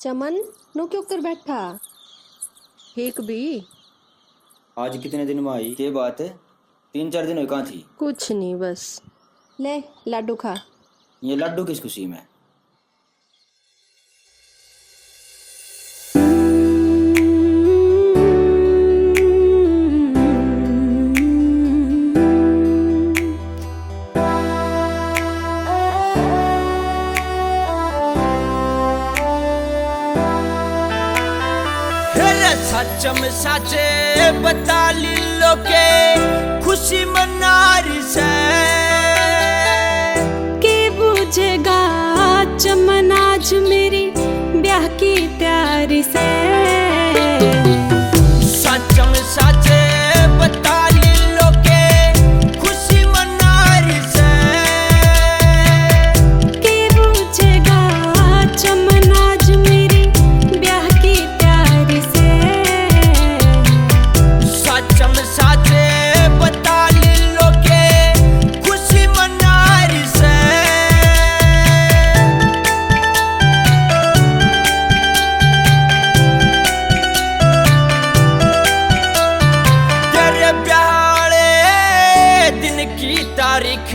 चमन no क्यों कर बैठा ठीक भी। आज कितने दिन में आई ये बात है? 3-4 दिन हुए कहाँ थी? कुछ नहीं बस ले लड्डू खा। ये लड्डू किस खुशी में? सचम साचे बता लीलो के खुशी मनारी से के बुझेगा चमन आज मेरी ब्याह की तैयारी से। सचम साचे बता लीलो के खुशी मनारी से के बुझेगा चमन आज मेरी ब्याह की तैयारी से। सचम साचे बता लीलो के खुशी मनारी से। तेरे ब्याहले दिन की तारीख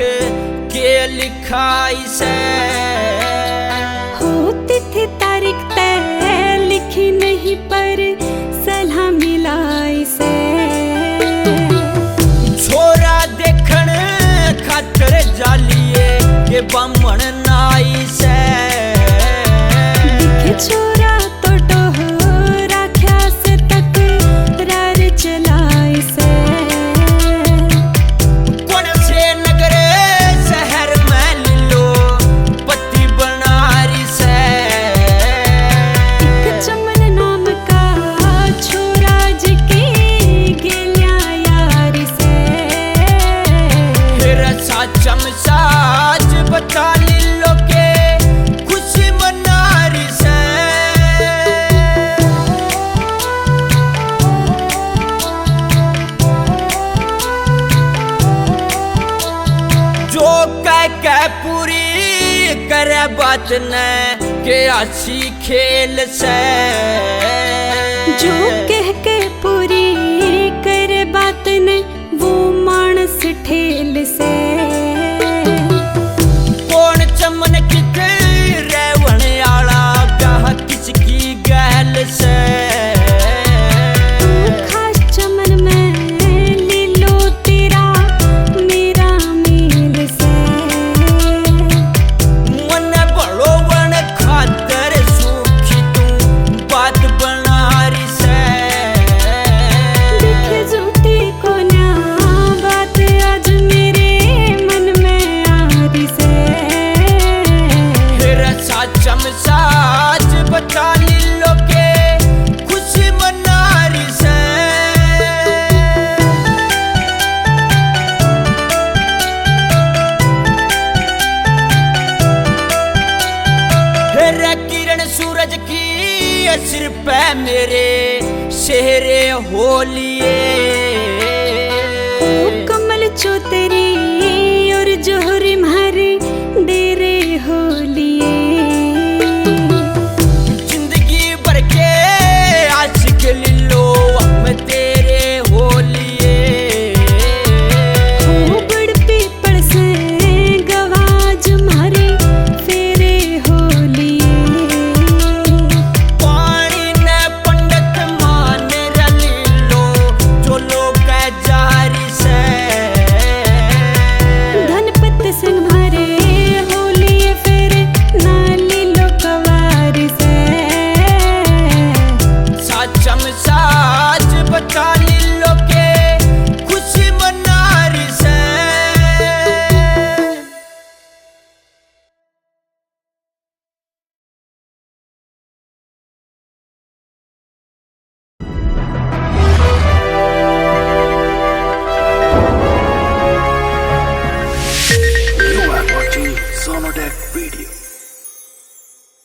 के लिखाई से होती थी तारीख तय लिखी नहीं पर सलाह मिलाई से। छोरा देखण खातर जालिए के बामण नाई से। दिखे छोरा तो डोहरा ख्यास तक रार चलाई से। कौन से नगर शहर में लो पति बनारी से। एक चमन नाम का छोरा जिकी गेलिया यारी से। फिर साचम साच बता लीलो के खुशी मनारी से। जो कह पूरी करे बात न के आसी खेल से। जो कह के पूरी कर बात ने वो मानस ठेल से। कौन चमन कित रेवण आला ब्याह किसकी गहल से। खास चमन में ले लो तेरा मेरा मेल से। मन बड़ो वन खातर सुखी तू बात बनारी से। दिखे झूठी को ना बात आज मेरे मन में आ रही से। फिर साचम साच बता लीलो के खुशी मनारी से। फिर किरण सूरज की सिर पे मेरे शहरे होलिए। ओ कमल चो तेरी और जोहरी मारे डेरे होली।